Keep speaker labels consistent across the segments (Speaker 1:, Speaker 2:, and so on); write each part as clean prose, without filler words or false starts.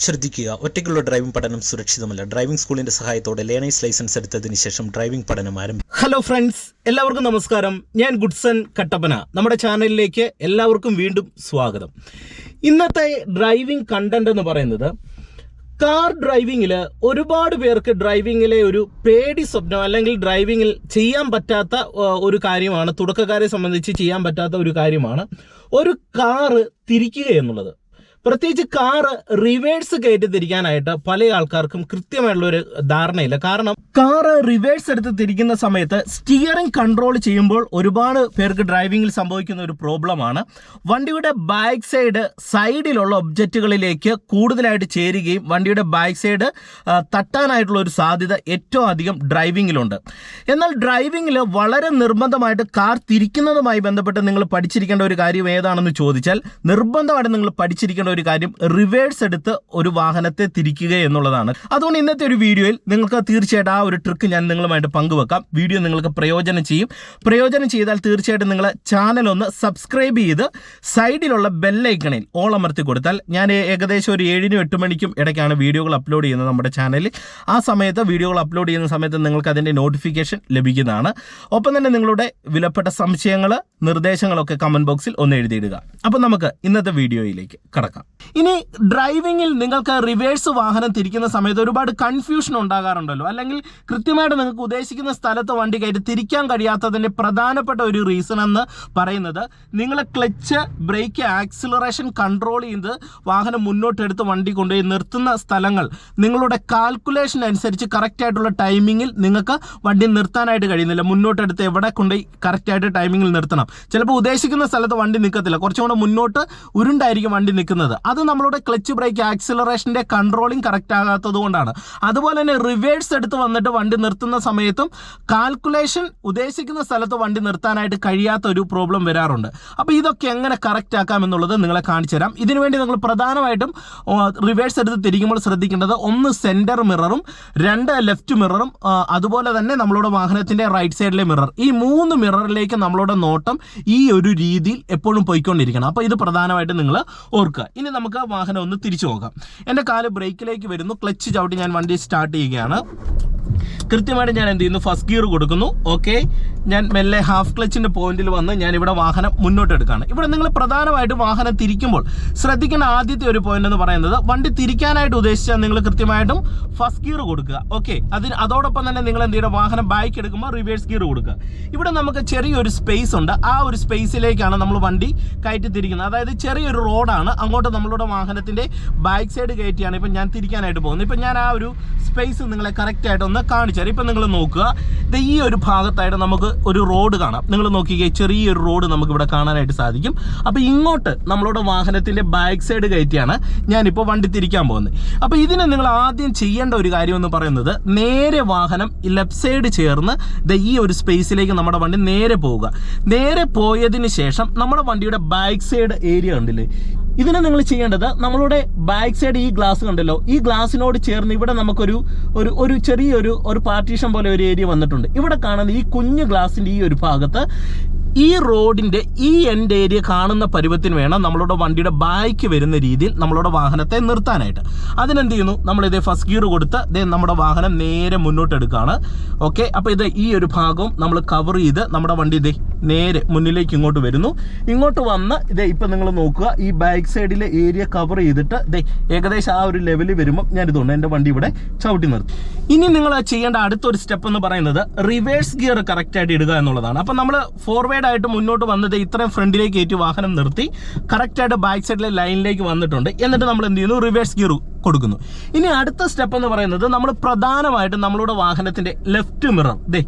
Speaker 1: ശ്രദ്ധിക്കുക, ഒറ്റയ്ക്കുള്ള ഡ്രൈവിംഗ് പഠനം സുരക്ഷിതമല്ല. ഡ്രൈവിംഗ് സ്കൂളിന്റെ സഹായത്തോടെ ലേണേഴ്സ് ലൈസൻസ് എടുത്തതിന് ശേഷം ഡ്രൈവിംഗ് പഠനം ആരംഭിക്കും.
Speaker 2: ഹലോ ഫ്രണ്ട്സ്, എല്ലാവർക്കും നമസ്കാരം. ഞാൻ ഗുഡ്സൺ കട്ടപ്പന. നമ്മുടെ ചാനലിലേക്ക് എല്ലാവർക്കും വീണ്ടും സ്വാഗതം. ഇന്നത്തെ ഡ്രൈവിംഗ് കണ്ടന്റ് എന്ന് പറയുന്നത്, കാർ ഡ്രൈവിങ്ങിൽ ഒരുപാട് പേർക്ക് ഡ്രൈവിങ്ങിലെ ഒരു പേടി സ്വപ്നം അല്ലെങ്കിൽ ഡ്രൈവിങ്ങിൽ ചെയ്യാൻ പറ്റാത്ത ഒരു കാര്യമാണ്, തുടക്കക്കാരെ സംബന്ധിച്ച് ചെയ്യാൻ പറ്റാത്ത ഒരു കാര്യമാണ് ഒരു കാറ് തിരിക്കുക എന്നുള്ളത്. പ്രത്യേകിച്ച് കാറ് റിവേഴ്സ് കയറ്റി തിരിക്കാനായിട്ട് പല ആൾക്കാർക്കും കൃത്യമായിട്ടുള്ളൊരു ധാരണയില്ല. കാരണം കാറ് റിവേഴ്സ് എടുത്ത് തിരിക്കുന്ന സമയത്ത് സ്റ്റിയറിംഗ് കൺട്രോൾ ചെയ്യുമ്പോൾ ഒരുപാട് പേർക്ക് ഡ്രൈവിങ്ങിൽ സംഭവിക്കുന്ന ഒരു പ്രോബ്ലമാണ് വണ്ടിയുടെ ബാക്ക് സൈഡിലുള്ള ഒബ്ജക്റ്റുകളിലേക്ക് കൂടുതലായിട്ട് ചേരുകയും വണ്ടിയുടെ ബാക്ക് സൈഡ് തട്ടാനായിട്ടുള്ള ഒരു സാധ്യത ഏറ്റവും അധികം ഡ്രൈവിങ്ങിലുണ്ട്. എന്നാൽ ഡ്രൈവിങ്ങിൽ വളരെ നിർബന്ധമായിട്ട് കാർ തിരിക്കുന്നതുമായി ബന്ധപ്പെട്ട് നിങ്ങൾ പഠിച്ചിരിക്കേണ്ട ഒരു കാര്യം ഏതാണെന്ന് ചോദിച്ചാൽ, നിർബന്ധമായിട്ട് നിങ്ങൾ പഠിച്ചിരിക്കേണ്ട ഒരു കാര്യം റിവേഴ്സ് എടുത്ത് ഒരു വാഹനത്തെ തിരിക്കുക എന്നുള്ളതാണ്. അതുകൊണ്ട് ഇന്നത്തെ ഒരു വീഡിയോയിൽ നിങ്ങൾക്ക് തീർച്ചയായിട്ടും ആ ഒരു ട്രിക്ക് ഞാൻ നിങ്ങളുമായിട്ട് പങ്കുവെക്കാം. വീഡിയോ നിങ്ങൾക്ക് പ്രയോജനം ചെയ്താൽ തീർച്ചയായിട്ടും നിങ്ങൾ ചാനൽ ഒന്ന് സബ്സ്ക്രൈബ് ചെയ്ത് സൈഡിലുള്ള ബെല്ലൈക്കണിൽ ഓൾ അമർത്തി കൊടുത്താൽ, ഞാൻ ഏകദേശം ഒരു 7-8 മണിക്കും ഇടയ്ക്കാണ് വീഡിയോകൾ അപ്ലോഡ് ചെയ്യുന്നത് നമ്മുടെ ചാനലിൽ. ആ സമയത്ത് വീഡിയോകൾ അപ്ലോഡ് ചെയ്യുന്ന സമയത്ത് നിങ്ങൾക്ക് അതിൻ്റെ നോട്ടിഫിക്കേഷൻ ലഭിക്കുന്നതാണ്. ഒപ്പം തന്നെ നിങ്ങളുടെ വിലപ്പെട്ട സംശയങ്ങൾ, നിർദ്ദേശങ്ങളൊക്കെ കമൻറ്റ് ബോക്സിൽ ഒന്ന് എഴുതിയിടുക. അപ്പം നമുക്ക് ഇന്നത്തെ വീഡിയോയിലേക്ക് കടക്കാം. ഇനി ഡ്രൈവിങ്ങിൽ നിങ്ങൾക്ക് റിവേഴ്സ് വാഹനം തിരിക്കുന്ന സമയത്ത് ഒരുപാട് കൺഫ്യൂഷൻ ഉണ്ടാകാറുണ്ടല്ലോ, അല്ലെങ്കിൽ കൃത്യമായിട്ട് നിങ്ങൾക്ക് ഉദ്ദേശിക്കുന്ന സ്ഥലത്ത് വണ്ടി കയറ്റി തിരിക്കാൻ കഴിയാത്തതിൻ്റെ പ്രധാനപ്പെട്ട ഒരു റീസൺ എന്ന് പറയുന്നത്, നിങ്ങൾ ക്ലച്ച്, ബ്രേക്ക്, ആക്സിലറേഷൻ കൺട്രോൾ ചെയ്ത് വാഹനം മുന്നോട്ടെടുത്ത് വണ്ടി കൊണ്ടുപോയി നിർത്തുന്ന സ്ഥലങ്ങൾ നിങ്ങളുടെ കാൽക്കുലേഷൻ അനുസരിച്ച് കറക്റ്റായിട്ടുള്ള ടൈമിങ്ങിൽ നിങ്ങൾക്ക് വണ്ടി നിർത്താനായിട്ട് കഴിയുന്നില്ല. മുന്നോട്ടെടുത്ത് എവിടെ കൊണ്ടുപോയി കറക്റ്റായിട്ട് ടൈമിങ്ങിൽ നിർത്തണം. ചിലപ്പോൾ ഉദ്ദേശിക്കുന്ന സ്ഥലത്ത് വണ്ടി നിൽക്കത്തില്ല, കുറച്ചും കൂടെ മുന്നോട്ട് ഉരുണ്ടായിരിക്കും വണ്ടി നിൽക്കുന്നത്. അത് നമ്മളുടെ ക്ലച്ച്, ബ്രേക്ക്, ആക്സിലറേഷൻ്റെ കൺട്രോളിങ് കറക്റ്റ് ആകാത്തത് കൊണ്ടാണ്. അതുപോലെ തന്നെ റിവേഴ്സ് എടുത്ത് വന്നിട്ട് വണ്ടി നിർത്തുന്ന സമയത്തും കാൽക്കുലേഷൻ ഉദ്ദേശിക്കുന്ന സ്ഥലത്ത് വണ്ടി നിർത്താനായിട്ട് കഴിയാത്ത ഒരു പ്രോബ്ലം വരാറുണ്ട്. അപ്പോൾ ഇതൊക്കെ എങ്ങനെ കറക്റ്റ് ആക്കാം എന്നുള്ളത് നിങ്ങളെ കാണിച്ചു തരാം. ഇതിനുവേണ്ടി നിങ്ങൾ പ്രധാനമായിട്ടും റിവേഴ്സ് എടുത്ത് തിരിക്കുമ്പോൾ ശ്രദ്ധിക്കേണ്ടത്, 1 സെൻറ്റർ മിററും 2 ലെഫ്റ്റ് മിററും അതുപോലെ തന്നെ നമ്മളുടെ വാഹനത്തിൻ്റെ റൈറ്റ് സൈഡിലെ മിറർ, ഈ 3 മിററിലേക്ക് നമ്മളുടെ നോട്ടം ഈ ഒരു രീതിയിൽ എപ്പോഴും പോയിക്കൊണ്ടിരിക്കണം. അപ്പോൾ ഇത് പ്രധാനമായിട്ടും നിങ്ങൾ ഓർക്കുക. ഇനി നമുക്ക് വാഹനം ഒന്ന് തിരിച്ചു നോക്കാം. എൻ്റെ കാല് ബ്രേക്കിലേക്ക് വരുന്നു, ക്ലച്ച് ചവിട്ടി ഞാൻ വണ്ടി സ്റ്റാർട്ട് ചെയ്യുകയാണ്. കൃത്യമായിട്ട് ഞാൻ എന്ത് ചെയ്യുന്നു, ഫസ്റ്റ് ഗിയർ കൊടുക്കുന്നു. ഓക്കെ, ഞാൻ മെല്ലെ ഹാഫ് ക്ലച്ചിൻ്റെ പോയിന്റിൽ വന്ന് ഞാനിവിടെ വാഹനം മുന്നോട്ടെടുക്കുകയാണ്. ഇവിടെ നിങ്ങൾ പ്രധാനമായിട്ടും വാഹനം തിരിക്കുമ്പോൾ ശ്രദ്ധിക്കേണ്ട ആദ്യത്തെ ഒരു പോയിന്റ് എന്ന് പറയുന്നത്, വണ്ടി തിരിക്കാനായിട്ട് ഉദ്ദേശിച്ചാൽ നിങ്ങൾ കൃത്യമായിട്ടും ഫസ്റ്റ് ഗിയർ കൊടുക്കുക. ഓക്കെ, അതോടൊപ്പം തന്നെ നിങ്ങൾ എന്ത് ചെയ്യുക, വാഹനം ബാക്ക് എടുക്കുമ്പോൾ റിവേഴ്സ് ഗിയർ കൊടുക്കുക. ഇവിടെ നമുക്ക് ചെറിയൊരു സ്പേസ് ഉണ്ട്, ആ ഒരു സ്പേസിലേക്കാണ് നമ്മൾ വണ്ടി കയറ്റി തിരിക്കുന്നത്. അതായത് ചെറിയൊരു റോഡാണ്, അങ്ങോട്ട് നമ്മളുടെ വാഹനത്തിൻ്റെ ബാക്ക് സൈഡ് കയറ്റിയാണ് ഇപ്പം ഞാൻ തിരിക്കാനായിട്ട് പോകുന്നത്. ഇപ്പം ഞാൻ ആ ഒരു സ്പേസ് നിങ്ങളെ കറക്റ്റായിട്ടൊന്ന് കാണിച്ചു തരാം. ഇപ്പം നിങ്ങൾ നോക്കുക, ഈ ഒരു ഭാഗത്തായിട്ട് നമുക്ക് ഒരു റോഡ് കാണാം. നിങ്ങൾ നോക്കിക്കേ, ചെറിയൊരു റോഡ് നമുക്ക് ഇവിടെ കാണാനായിട്ട് സാധിക്കും. അപ്പോൾ ഇങ്ങോട്ട് നമ്മളുടെ വാഹനത്തിൻ്റെ ബാക്ക് സൈഡ് കയറ്റിയാണ് ഞാനിപ്പോൾ വണ്ടി തിരിക്കാൻ പോകുന്നത്. അപ്പോൾ ഇതിന് നിങ്ങൾ ആദ്യം ചെയ്യേണ്ട ഒരു കാര്യം എന്ന് പറയുന്നത്, നേരെ വാഹനം ലെഫ്റ്റ് സൈഡ് ചേർന്ന് ഈ ഒരു സ്പേസിലേക്ക് നമ്മുടെ വണ്ടി നേരെ പോവുക. നേരെ പോയതിന് ശേഷം നമ്മുടെ വണ്ടിയുടെ ബാക്ക് സൈഡ് ഏരിയ ഉണ്ടല്ലേ, ഇതിനെ നിങ്ങൾ ചെയ്യേണ്ടത്, നമ്മളുടെ ബാക്ക് സൈഡ് ഈ ഗ്ലാസ് കണ്ടല്ലോ, ഈ ഗ്ലാസിനോട് ചേർന്ന് ഇവിടെ നമുക്കൊരു ഒരു ചെറിയൊരു പാർട്ടീഷൻ പോലെ ഒരു ഏരിയ വന്നിട്ടുണ്ട്. ഇവിടെ കാണുന്ന ഈ കുഞ്ഞു ഗ്ലാസിൻ്റെ ഈ ഒരു ഭാഗത്ത് ഈ റോഡിൻ്റെ ഈ എൻഡ് ഏരിയ കാണുന്ന പരുവത്തിന് വേണം നമ്മളുടെ വണ്ടിയുടെ ബാക്ക് വരുന്ന രീതിയിൽ നമ്മളുടെ വാഹനത്തെ നിർത്താനായിട്ട്. അതിനെന്ത് ചെയ്യുന്നു, നമ്മളിതേ ഫസ്റ്റ് ഗിയർ കൊടുത്ത് നമ്മുടെ വാഹനം നേരെ മുന്നോട്ട് എടുക്കുകയാണ്. ഓക്കെ, അപ്പോൾ ഇത് ഈ ഒരു ഭാഗവും നമ്മൾ കവർ ചെയ്ത് നമ്മുടെ വണ്ടി നേരെ മുന്നിലേക്ക് ഇങ്ങോട്ട് വരുന്നു. ഇങ്ങോട്ട് വന്ന് ഇപ്പം നിങ്ങൾ നോക്കുക, ഈ ബാക്ക് സൈഡിലെ ഏരിയ കവർ ചെയ്തിട്ട് ഏകദേശം ആ ഒരു ലെവലിൽ വരുമ്പോൾ ഞാനിതുകൊണ്ട് എൻ്റെ വണ്ടി ഇവിടെ ചവിട്ടി നിർത്തി. ഇനി നിങ്ങൾ ചെയ്യേണ്ട അടുത്തൊരു സ്റ്റെപ്പ് എന്ന് പറയുന്നത്, റിവേഴ്സ് ഗിയർ കറക്റ്റായിട്ട് ഇടുക എന്നുള്ളതാണ്. അപ്പം നമ്മൾ ഫോർവേഡ് ആയിട്ട് മുന്നോട്ട് വന്നത് ഇത്രയും ഫ്രണ്ടിലേക്ക് കയറ്റി വാഹനം നിർത്തി കറക്റ്റായിട്ട് ബാക്ക് സൈഡിലെ ലൈനിലേക്ക് വന്നിട്ടുണ്ട്. എന്നിട്ട് നമ്മൾ എന്ത് ചെയ്യുന്നു, റിവേഴ്സ് ഗിയർ കൊടുക്കുന്നു. ഇനി അടുത്ത സ്റ്റെപ്പ് എന്ന് പറയുന്നത്, നമ്മൾ പ്രധാനമായിട്ടും നമ്മളുടെ വാഹനത്തിൻ്റെ ലെഫ്റ്റ് മിറർ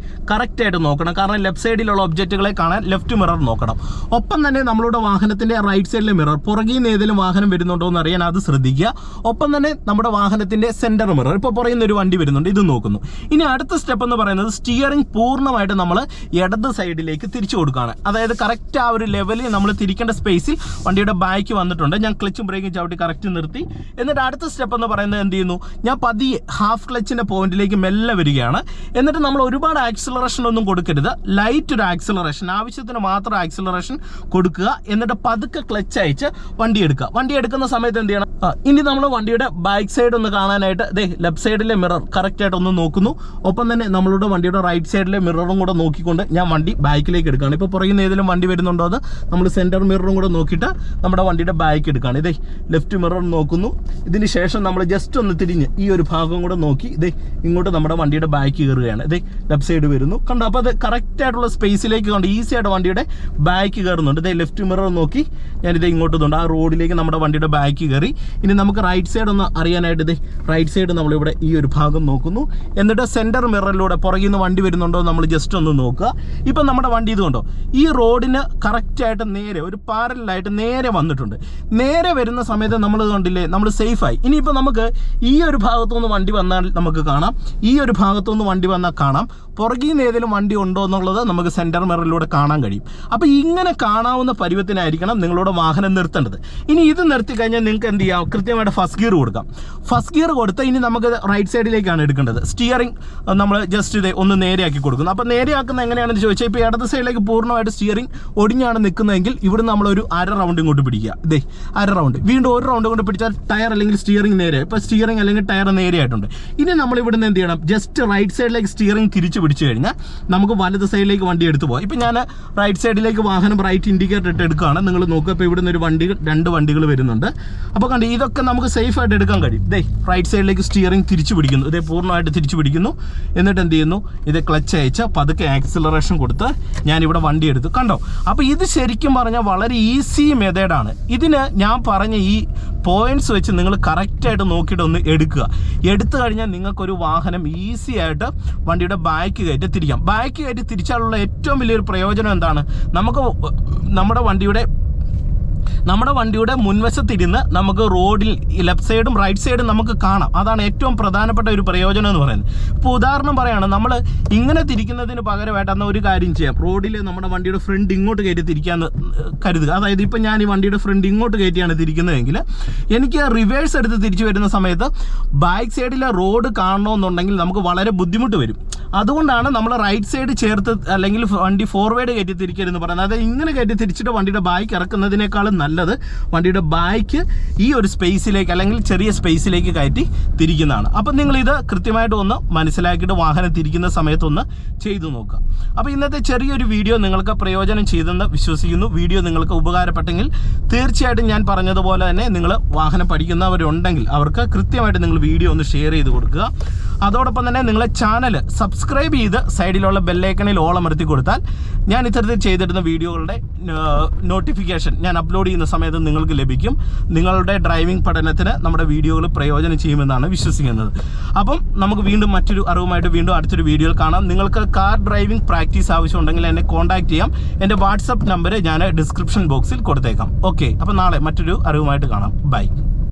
Speaker 2: കറക്റ്റായിട്ട് നോക്കണം. കാരണം ലെഫ്റ്റ് സൈഡിലുള്ള ഒബ്ജക്റ്റുകളെ കാണാൻ ലെഫ്റ്റ് മിറർ നോക്കണം. ഒപ്പം തന്നെ നമ്മളുടെ വാഹനത്തിൻ്റെ റൈറ്റ് സൈഡിലെ മിറർ, പുറകിൽ നിന്ന് ഏതെങ്കിലും വാഹനം വരുന്നുണ്ടോ എന്ന് അറിയാൻ അത് ശ്രദ്ധിക്കുക. ഒപ്പം തന്നെ നമ്മുടെ വാഹനത്തിൻ്റെ സെൻറ്റർ മിറർ, ഇപ്പോൾ പുറകിൽ ഒരു വണ്ടി വരുന്നുണ്ട്, ഇത് നോക്കുന്നു. ഇനി അടുത്ത സ്റ്റെപ്പ് എന്ന് പറയുന്നത്, സ്റ്റിയറിംഗ് പൂർണ്ണമായിട്ട് നമ്മൾ ഇടത് സൈഡിലേക്ക് തിരിച്ചു കൊടുക്കുകയാണ്. അതായത് കറക്റ്റ് ആ ഒരു ലെവലിൽ നമ്മൾ തിരിക്കേണ്ട സ്പേസിൽ വണ്ടിയുടെ ബാക്ക് വന്നിട്ടുണ്ട്. ഞാൻ ക്ലച്ചും ബ്രേക്കും ചവിട്ടി കറക്റ്റ് നിർത്തി. എന്നിട്ട് അടുത്ത സ്റ്റെപ്പ് സ്റ്റെപ്പ് എന്ന് പറയുന്നത് എന്ത് ചെയ്യുന്നു, ഞാൻ പതിയെ ഹാഫ് ക്ലച്ചിൻ്റെ പോയിന്റിലേക്ക് മെല്ലെ വരികയാണ്. എന്നിട്ട് നമ്മൾ ഒരുപാട് ആക്സിലറേഷൻ ഒന്നും കൊടുക്കരുത്, ലൈറ്റ് ഒരു ആക്സിലറേഷൻ, ആവശ്യത്തിന് മാത്രം ആക്സിലറേഷൻ കൊടുക്കുക. എന്നിട്ട് പതുക്കെ ക്ലച്ച് അയച്ച് വണ്ടി എടുക്കുക. വണ്ടി എടുക്കുന്ന സമയത്ത് എന്ത് ചെയ്യണം, ഇനി നമ്മൾ വണ്ടിയുടെ ബാക്ക് സൈഡ് ഒന്ന് കാണാനായിട്ട് ലെഫ്റ്റ് സൈഡിലെ മിറർ കറക്റ്റായിട്ട് ഒന്ന് നോക്കുന്നു. ഒപ്പം തന്നെ നമ്മളുടെ വണ്ടിയുടെ റൈറ്റ് സൈഡിലെ മിററും കൂടെ നോക്കിക്കൊണ്ട് ഞാൻ വണ്ടി ബാക്കിലേക്ക് എടുക്കുകയാണ്. ഇപ്പോൾ പുറകിൽ നിന്ന് ഏതെങ്കിലും വണ്ടി വരുന്നുണ്ടോ അത് നമ്മൾ സെൻറ്റർ മിററും കൂടെ നോക്കിയിട്ട് നമ്മുടെ വണ്ടിയുടെ ബാക്ക് എടുക്കുകയാണ്. ലെഫ്റ്റ് മിറർ നോക്കുന്നു. ഇതിന് ശേഷം നമ്മൾ ജസ്റ്റ് ഒന്ന് തിരിഞ്ഞ് ഈ ഒരു ഭാഗം കൂടെ നോക്കി ഇങ്ങോട്ട് നമ്മുടെ വണ്ടിയുടെ ബാക്ക് കയറുകയാണ്. ലെഫ്റ്റ് സൈഡ് വരുന്നു, കണ്ടോ? അപ്പോൾ അത് കറക്റ്റ് ആയിട്ടുള്ള സ്പേസിലേക്ക് കണ്ട് ഈസി ആയിട്ട് വണ്ടിയുടെ ബാക്ക് കയറുന്നുണ്ട്. ലെഫ്റ്റ് മിറർ നോക്കി ഞാനിത് ഇങ്ങോട്ട് ഇതുണ്ട്, ആ റോഡിലേക്ക് നമ്മുടെ വണ്ടിയുടെ ബാക്ക് കയറി. ഇനി നമുക്ക് റൈറ്റ് സൈഡ് ഒന്ന് അറിയാനായിട്ട് റൈറ്റ് സൈഡ് നമ്മളിവിടെ ഈ ഒരു ഭാഗം നോക്കുന്നു. എന്നിട്ട് സെൻറ്റർ മിററിലൂടെ പുറകിൽ നിന്ന് വണ്ടി വരുന്നുണ്ടോ നമ്മൾ ജസ്റ്റ് ഒന്ന് നോക്കുക. ഇപ്പം നമ്മുടെ വണ്ടി ഇതുകൊണ്ടോ ഈ റോഡിന് കറക്റ്റായിട്ട് നേരെ ഒരു പാരലായിട്ട് നേരെ വന്നിട്ടുണ്ട്. നേരെ വരുന്ന സമയത്ത് നമ്മൾ കണ്ടില്ലേ, നമ്മൾ സേഫായി. ഇനിയിപ്പോൾ നമുക്ക് ഈ ഒരു ഭാഗത്തുനിന്ന് വണ്ടി വന്നാൽ നമുക്ക് കാണാം, ഈ ഒരു ഭാഗത്തുനിന്ന് വണ്ടി വന്നാൽ കാണാം, പുറകിൽ നിന്ന് ഏതെങ്കിലും വണ്ടി ഉണ്ടോ എന്നുള്ളത് നമുക്ക് സെൻറ്റർ മിററിലൂടെ കാണാൻ കഴിയും. അപ്പോൾ ഇങ്ങനെ കാണാവുന്ന പരുവത്തിനായിരിക്കണം നിങ്ങളോട് വാഹനം നിർത്തേണ്ടത്. ഇനി ഇത് നിർത്തി കഴിഞ്ഞാൽ നിങ്ങൾക്ക് എന്ത് ചെയ്യാം, കൃത്യമായിട്ട് ഫസ്റ്റ് ഗിയർ കൊടുക്കാം. ഫസ്റ്റ് ഗിയർ കൊടുത്ത് ഇനി നമുക്ക് റൈറ്റ് സൈഡിലേക്കാണ് എടുക്കേണ്ടത്. സ്റ്റിയറിംഗ് നമ്മൾ ജസ്റ്റ് ഒന്ന് നേരെയാക്കി കൊടുക്കുന്നു. അപ്പോൾ നേരെയാക്കുന്ന എങ്ങനെയാണെന്ന് ചോദിച്ചാൽ, ഇപ്പോൾ ഇടത് സൈഡിലേക്ക് പൂർണ്ണമായിട്ട് സ്റ്റിയറിംഗ് ഒടിഞ്ഞാണ് നിൽക്കുന്നതെങ്കിൽ ഇവിടെ നമ്മളൊരു അര റൗണ്ട് ഇങ്ങോട്ട് പിടിക്കുക. അര റൗണ്ട് വീണ്ടും ഒരു റൗണ്ട് കൊണ്ട് പിടിച്ചാൽ ടയർ അല്ലെങ്കിൽ സ്റ്റിയറിംഗ് നേരെ, ഇപ്പോൾ സ്റ്റിയറിംഗ് അല്ലെങ്കിൽ ടയർ നേരെയായിട്ടുണ്ട്. ഇനി നമ്മൾ ഇവിടുന്ന് എന്ത് ചെയ്യണം, ജസ്റ്റ് റൈറ്റ് സൈഡിലേക്ക് സ്റ്റിയറിംഗ് തിരിച്ച് പിടിച്ചു കഴിഞ്ഞാൽ നമുക്ക് വലത് സൈഡിലേക്ക് വണ്ടി എടുത്ത് പോകാം. ഇപ്പം ഞാൻ റൈറ്റ് സൈഡിലേക്ക് വാഹനം റൈറ്റ് ഇൻഡിക്കേറ്റർ ഇട്ട് എടുക്കുകയാണ്. നിങ്ങൾ നോക്കുക, ഇപ്പോൾ ഇവിടുന്ന് ഒരു രണ്ട് വണ്ടികൾ വരുന്നുണ്ട്. അപ്പോൾ കണ്ട് ഇതൊക്കെ നമുക്ക് സേഫ് ആയിട്ട് എടുക്കാൻ കഴിയും. റൈറ്റ് സൈഡിലേക്ക് സ്റ്റിയറിംഗ് തിരിച്ചു പിടിക്കുന്നു, പൂർണ്ണമായിട്ട് തിരിച്ചു പിടിക്കുന്നു. എന്നിട്ട് എന്ത് ചെയ്യുന്നു, ക്ലച്ച് അയച്ച് പതുക്കെ ആക്സിലറേഷൻ കൊടുത്ത് ഞാനിവിടെ വണ്ടി എടുത്തു. കണ്ടോ? അപ്പോൾ ഇത് ശരിക്കും പറഞ്ഞാൽ വളരെ ഈസി മെത്തേഡാണ്. ഇതിന് ഞാൻ പറഞ്ഞ ഈ പോയിന്റ്സ് വെച്ച് നിങ്ങൾ കറക്റ്റായിട്ട് നോക്കിയിട്ട് ഒന്ന് എടുക്കുക. എടുത്തു കഴിഞ്ഞാൽ നിങ്ങൾക്കൊരു വാഹനം ഈസി ആയിട്ട് വണ്ടിയുടെ ബാക്ക് കയറ്റി തിരിക്കാം. ബാക്ക് കയറ്റി തിരിച്ചാലുള്ള ഏറ്റവും വലിയൊരു പ്രയോജനം എന്താണ്, നമുക്ക് നമ്മുടെ വണ്ടിയുടെ മുൻവശത്തിരുന്ന് നമുക്ക് റോഡിൽ ലെഫ്റ്റ് സൈഡും റൈറ്റ് സൈഡും നമുക്ക് കാണാം. അതാണ് ഏറ്റവും പ്രധാനപ്പെട്ട ഒരു പ്രയോജനം എന്ന് പറയുന്നത്. ഇപ്പോൾ ഉദാഹരണം പറയുകയാണ്, നമ്മൾ ഇങ്ങനെ തിരിക്കുന്നതിന് പകരമായിട്ട് എന്നാൽ ഒരു കാര്യം ചെയ്യാം, റോഡിൽ നമ്മുടെ വണ്ടിയുടെ ഫ്രണ്ട് ഇങ്ങോട്ട് കയറ്റി തിരിക്കാമെന്ന് കരുതുക. അതായത് ഇപ്പം ഞാൻ ഈ വണ്ടിയുടെ ഫ്രണ്ട് ഇങ്ങോട്ട് കയറ്റിയാണ് തിരിക്കുന്നതെങ്കിൽ എനിക്ക് റിവേഴ്സ് എടുത്ത് തിരിച്ചു വരുന്ന സമയത്ത് ബാക്ക് സൈഡിലെ റോഡ് കാണണമെന്നുണ്ടെങ്കിൽ നമുക്ക് വളരെ ബുദ്ധിമുട്ട് വരും. അതുകൊണ്ടാണ് നമ്മൾ റൈറ്റ് സൈഡ് ചേർത്ത് അല്ലെങ്കിൽ വണ്ടി ഫോർവേഡ് കയറ്റി തിരിക്കരുതെന്ന് പറയുന്നത്. അതായത് ഇങ്ങനെ കയറ്റി തിരിച്ചിട്ട് വണ്ടിയുടെ ബാക്ക് ഇറക്കുന്നതിനേക്കാളും നല്ലത് വണ്ടിയുടെ ബാക്ക് ഈ ഒരു സ്പേസിലേക്ക് അല്ലെങ്കിൽ ചെറിയ സ്പേസിലേക്ക് കയറ്റി തിരിക്കുന്നതാണ്. അപ്പം നിങ്ങളിത് കൃത്യമായിട്ട് ഒന്ന് മനസ്സിലാക്കിയിട്ട് വാഹനം തിരിക്കുന്ന സമയത്തൊന്ന് ചെയ്തു നോക്കുക. അപ്പോൾ ഇന്നത്തെ ചെറിയൊരു വീഡിയോ നിങ്ങൾക്ക് പ്രയോജനം ചെയ്തെന്ന് വിശ്വസിക്കുന്നു. വീഡിയോ നിങ്ങൾക്ക് ഉപകാരപ്പെട്ടെങ്കിൽ തീർച്ചയായിട്ടും ഞാൻ പറഞ്ഞതുപോലെ തന്നെ നിങ്ങൾ വാഹനം പഠിക്കുന്നവരുണ്ടെങ്കിൽ അവർക്ക് കൃത്യമായിട്ട് നിങ്ങൾ വീഡിയോ ഒന്ന് ഷെയർ ചെയ്ത് കൊടുക്കുക. അതോടൊപ്പം തന്നെ നിങ്ങളെ ചാനൽ സബ്സ്ക്രൈബ് ചെയ്ത് സൈഡിലുള്ള ബെല്ലൈക്കണിൽ ഓൾ അമർത്തി കൊടുത്താൽ ഞാൻ ഇത്തരത്തിൽ ചെയ്തിടുന്ന വീഡിയോകളുടെ നോട്ടിഫിക്കേഷൻ ഞാൻ അപ്ലോഡ് ചെയ്യുന്ന സമയത്ത് നിങ്ങൾക്ക് ലഭിക്കും. നിങ്ങളുടെ ഡ്രൈവിംഗ് പഠനത്തിന് നമ്മുടെ വീഡിയോകൾ പ്രയോജനം ചെയ്യുമെന്നാണ് വിശ്വസിക്കുന്നത്. അപ്പം നമുക്ക് വീണ്ടും മറ്റൊരു അറിവുമായിട്ട് വീണ്ടും അടുത്തൊരു വീഡിയോയിൽ കാണാം. നിങ്ങൾക്ക് കാർ ഡ്രൈവിംഗ് പ്രാക്ടീസ് ആവശ്യമുണ്ടെങ്കിൽ എന്നെ കോൺടാക്ട് ചെയ്യാം. എൻ്റെ വാട്സപ്പ് നമ്പർ ഞാൻ ഡിസ്ക്രിപ്ഷൻ ബോക്സിൽ കൊടുത്തേക്കാം. ഓക്കെ, അപ്പോൾ നാളെ മറ്റൊരു അറിവുമായിട്ട് കാണാം. ബൈ.